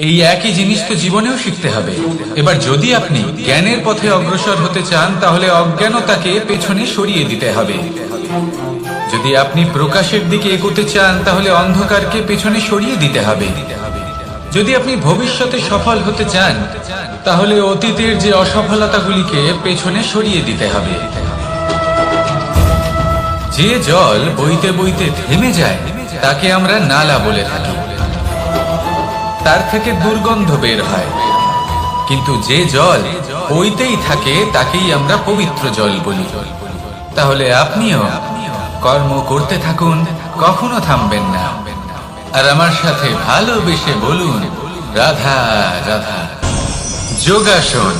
এই একই জিনিস তো জীবনেও শিখতে হবে। এবার যদি আপনি জ্ঞানের পথে অগ্রসর হতে চান, তাহলে অজ্ঞানতাকে পেছনে সরিয়ে দিতে হবে। যদি আপনি প্রকাশের দিকে এগোতে চান, তাহলে অন্ধকারকে পেছনে সরিয়ে দিতে হবে। যদি আপনি ভবিষ্যতে সফল হতে চান, তাহলে অতীতের যে অসফলতাগুলিকে পেছনে সরিয়ে দিতে হবে। যে জল বইতে বইতে থেমে যায়, তাকে আমরা নালা বলে থাকি। তার থেকে দুর্গন্ধ বের হয়, কিন্তু যে জল বইতেই থাকে তাকেই আমরা পবিত্র জল বলি। তাহলে আপনিও কর্ম করতে থাকুন, কখনো থামবেন না, আর আমার সাথে ভালোবেসে বলুন, রাধা রাধা। যোগাসন।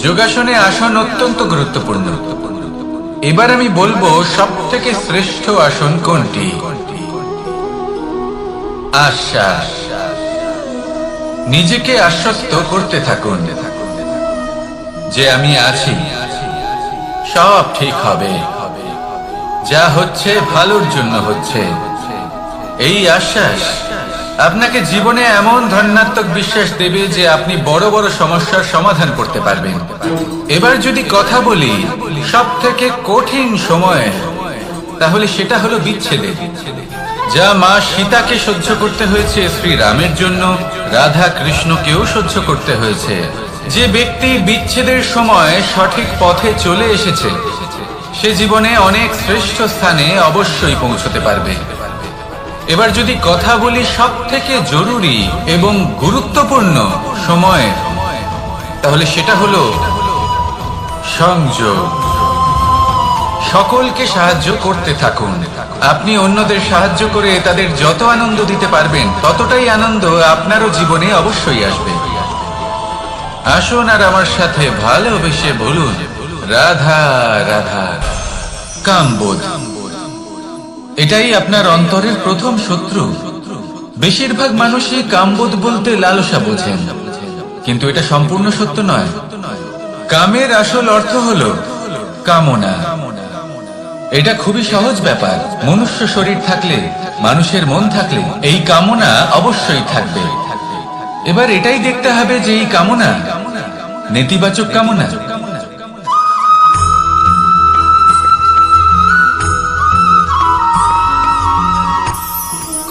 যোগাসনে আসন অত্যন্ত গুরুত্বপূর্ণ। এবার আমি বলবো সবথেকে শ্রেষ্ঠ আসন কোনটি। আশ্বাস। নিজেকে আশ্বস্ত করতে থাকুন যে আমি আছি, সব ঠিক হবে, যা হচ্ছে ভালোর জন্য হচ্ছে। এই আশ্বাস আপনাকে জীবনে এমন ধনাত্মক বিশ্বাস দেবে যে আপনি বড় বড় সমস্যার সমাধান করতে পারবেন। এবার যদি কথা বলি সব থেকে কঠিন সময়, তাহলে সেটা হলো বিচ্ছেদের, যা মা সীতাকে সহ্য করতে হয়েছে শ্রীরামের জন্য, রাধা কৃষ্ণকেও সহ্য করতে হয়েছে। যে ব্যক্তি বিচ্ছেদের সময় সঠিক পথে চলে এসেছে, সে জীবনে অনেক শ্রেষ্ঠ স্থানে অবশ্যই পৌঁছতে পারবে। এবার যদি কথা বলি সব থেকে জরুরি এবং গুরুত্বপূর্ণ সময়, তাহলে সেটা হলো সংযোগ। সকলকে সাহায্য করতে থাকুন। আপনি অন্যদের সাহায্য করে তাদের যত আনন্দ দিতে পারবেন, ততটাই আনন্দ আপনারও জীবনে অবশ্যই আসবে। আসুন আর আমার সাথে ভালোবেসে বলুন, রাধা রাধা। কামবোধ, এটাই আপনার অন্তরের প্রথম শত্রু। বেশিরভাগ মানুষই কামবোধ বলতে লালসা বোঝেন, কিন্তু এটা সম্পূর্ণ সত্য নয়। কামের আসল অর্থ হলো কামনা। এটা খুবই সহজ ব্যাপার। মনুষ্য শরীর থাকলে, মানুষের মন থাকলে এই কামনা অবশ্যই থাকবে। এবার এটাই দেখতে হবে যে এই কামনা নেতিবাচক কামনা।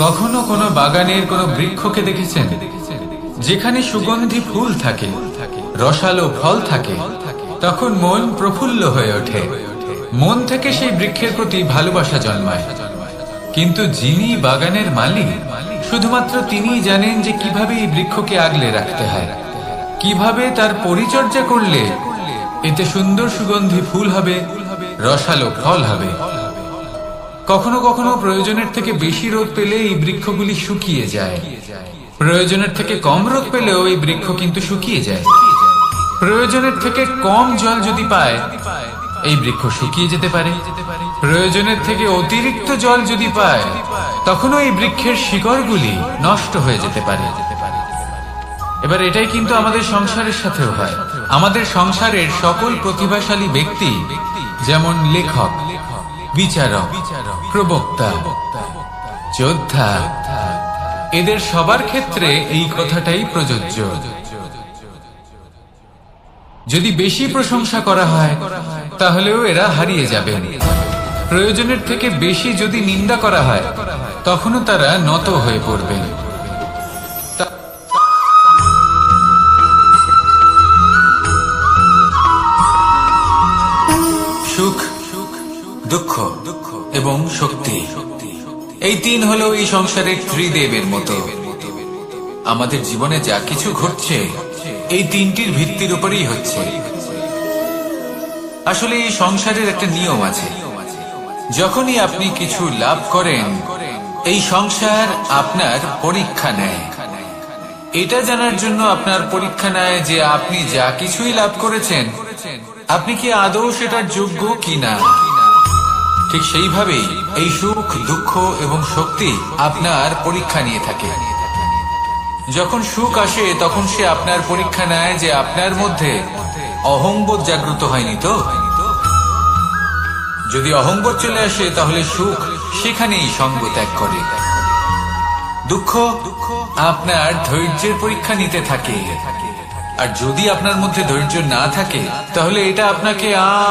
কখনো কোনো বাগানের কোনো বৃক্ষকে দেখেছেন যেখানে সুগন্ধি ফুল থাকে, রসালো ফল থাকে? তখন মন প্রফুল্ল হয়ে ওঠে, মন থেকে সেই বৃক্ষের প্রতি ভালোবাসা জন্মায়। কিন্তু যিনি বাগানের মালিক, শুধুমাত্র তিনিই জানেন যে কিভাবে এই বৃক্ষকে আগলে রাখতে হয়, কিভাবে তার পরিচর্যা করলে এতে সুন্দর সুগন্ধি ফুল হবে, রসালো ফল হবে। কখনো কখনো প্রয়োজনের থেকে বেশি রোদ পেলে এই বৃক্ষগুলি শুকিয়ে যায়, প্রয়োজনের থেকে কম রোদ পেলেও এই বৃক্ষ কিন্তু শুকিয়ে যায়। প্রয়োজনের থেকে কম জল যদি পায়, এই বৃক্ষ শুকিয়ে যেতে পারে। প্রয়োজনের থেকে অতিরিক্ত জল যদি পায়, তখনও এই বৃক্ষের শিকড়গুলি নষ্ট হয়ে যেতে পারে। এবার এটাই কিন্তু আমাদের সংসারের সাথেও হয়। আমাদের সংসারের সকল প্রতিভাশালী ব্যক্তি, যেমন লেখক, বিচারক, প্রবক্তা, যোদ্ধা, এদের সবার ক্ষেত্রে এই কথাটাই প্রযোজ্য। যদি বেশি প্রশংসা করা হয়, তাহলেও এরা হারিয়ে যাবেন। প্রয়োজনের থেকে বেশি যদি নিন্দা করা হয়, তখনও তারা নত হয়ে পড়বেন। সুখ, দুঃখ এবং শক্তি, এই তিন হলো এই সংসারের ত্রিদেবের মতো। আমাদের জীবনে যা কিছু ঘটছে এই তিনটির ভিত্তির উপরেই হচ্ছে। আসলে এই সংসারের একটা নিয়ম আছে, যখনই আপনি কিছু লাভ করেন, এই সংসার আপনার পরীক্ষা নেয়। এটা জানার জন্য আপনার পরীক্ষা নেয় যে আপনি যা কিছুই লাভ করেছেন, আপনি কি আদৌ সেটার যোগ্য কিনা। ঠিক সেইভাবেই এই সুখ, দুঃখ এবং শক্তি আপনার পরীক্ষা নিয়ে থাকে। যখন সুখ আসে, তখন সে আপনার পরীক্ষা নেয় যে আপনার মধ্যে অহংবোধ জাগ্রত হয়নি তো। যদি অহংবোধ চলে আসে, তাহলে সুখ সেখানেই সঙ্গ ত্যাগ করে। দুঃখ আপনার ধৈর্যের পরীক্ষা নিতে থাকে, আর যদি আপনার মধ্যে ধৈর্য না থাকে, তাহলে এটা আপনাকে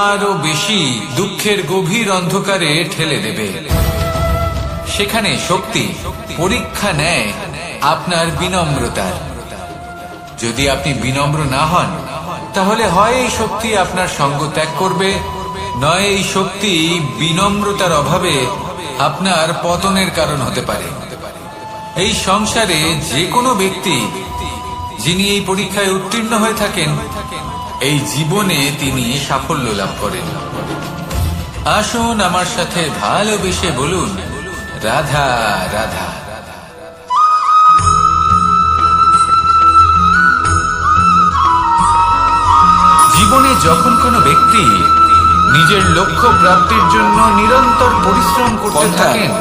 আরো বেশি দুঃখের গভীর অন্ধকারে ঠেলে দেবে। সেখানে শক্তি পরীক্ষা নেয় আপনার বিনম্রতার। যদি আপনি বিনম্র না হন, তাহলে হয় এই শক্তি আপনার সঙ্গ ত্যাগ করবে, নয় এই শক্তি বিনম্রতার অভাবে আপনার পতনের কারণ হতে পারে। এই সংসারে যে কোনো ব্যক্তি যিনি এই পরীক্ষায় উত্তীর্ণ হয়ে থাকেন, এই জীবনে তিনি সাফল্য লাভ করেন। আসুন আমার সাথে ভালোবেসে বলুন, রাধা রাধা। জীবনে যখন কোনো ব্যক্তি নিজের লক্ষ্য প্রাপ্তির জন্য নিরন্তর পরিশ্রম করতে থাকেন,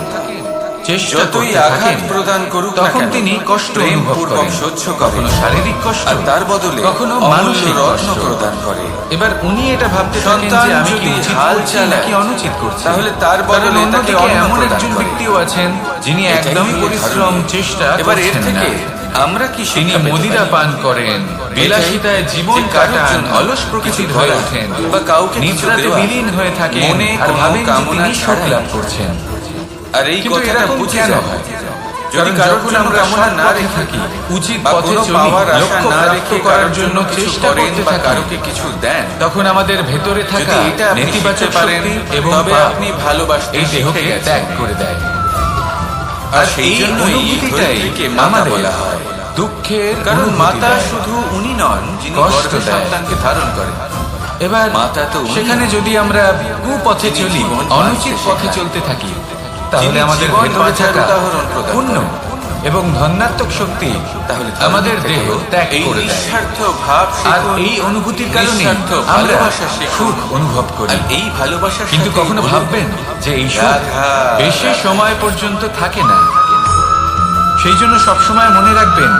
চেষ্টা যতই করতে আঘাত থাকেন প্রদান করুক না তখন কেন, তিনি কষ্ট অনুভব প্রেমপূর্বক করেন, সহ্য করেন। কখনো শারীরিক কষ্ট আর তার বদলে কখনো অমূল্য মানসিক রত্ন কষ্ট প্রদান করে। এবার উনি এটা ভাবতে থাকেন সন্তান যে আমি কি যদি উচিত হাল করছি চালায়, নাকি অনুচিত করছি, তাহলে তার কারণ বদলে তাকে অন্যদিকে অন্ন এমন প্রদান একজন করে। ব্যক্তিও আছেন যিনি এটাই একদমই হলো পরিশ্রম ধারণা। চেষ্টা এবার এর করছেন থেকে না। আমরা কি তিনি শিক্ষা পেতে মদিরা পারি? পান করেন, বিলাসিতায় জীবন যে কারোর কাটান, জন্য অলস প্রকৃতির কিছু হয়ে করা ওঠেন বা কাউকে কিছু নিদ্রাতে দেওয়া, বিলীন হয়ে থাকেন মনে আর কোনো ভাবেন যে কামনা তিনি সুখ ছাড়াই। লাভ করছেন। আর এই কিন্তু কথাটা এরকম বুঝে কেন যাওয়া হয়? যদি কারণ কারোর যখন জন্য আমরা কামনা সৎ না পথে রেখে থাকি, উচিত বা পথে কোনো চলি, পাওয়ার আশা লক্ষ্য না প্রাপ্ত রেখে করার কারোর জন্য জন্য কিছু চেষ্টা করেন করতে বা থাকি, কারোকে কিছু দেন, তখন আমাদের ভেতরে থাকা যদি এটা আপনি নেতিবাচক শিখতে পারেন, শক্তি এবং তবে পাপ আপনি ভালোবাসতে এই শিখে দেহকে গেছেন। ত্যাগ করে দেয়। আর আর সেই এই জন্যই অনুভূতিটাই ধরিত্রীকে মাতা আমাদের বলা হয়। দুঃখের কারণ অনুভূতি মাতা দেয়। শুধু উনি নন যিনি কষ্ট গর্ভে দেয়। সন্তানকে ধারণ করেন। এবার মাতা তো উনি। সেখানে যদি আমরা কুপথে যিনি চলি, জীবন অনুচিত বাঁচতে পথে শেখান। চলতে থাকি, তাহলে যিনি আমাদের জীবন ভেতরে বাঁচার থাকা উদাহরণ প্রদান পুণ্য করেন। এবং ধন্যাত্মক শক্তি তাহলে আমাদের দেহ ত্যাগ এই করে দেয়। নিঃস্বার্থ ভাব আর শিখুন, এই অনুভূতির কারণে নিঃস্বার্থ আমরা ভালোবাসা শিখুন। সুখ অনুভব করি। আর এই ভালোবাসার কিন্তু সাথেই কখনো বলুন, ভাববেন যে এই সুখ রাধা, বেশি রাধা। সময় পর্যন্ত থাকে না। সেই জন্য সবসময় মনে রাখবেন,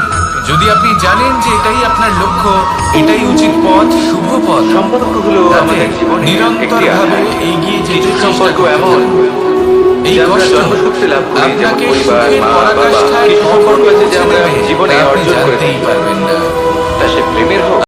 যদি আপনি জানেন যে এটাই আপনার লক্ষ্য, এটাই উচিত পথ, শুভ পথ, সম্পর্কগুলো তাতে আমাদের জীবনে একটি নিরন্তরভাবে আধার। এগিয়ে যেতে কিছু চেষ্টা সম্পর্ক করতে এমন থাকুন। এই যে আমরা কষ্ট জন্মসূত্রে লাভ করি, যেমন আপনাকে পরিবার, সুখের মা, বাবা। পরাকাষ্ঠায় কিছু কখন সম্পর্ক আছে যে পৌঁছে আমরা দেবে জীবনে তা আপনি অর্জন করে জানতেই থাকি। পারবেন না। তা সে প্রেমের হোক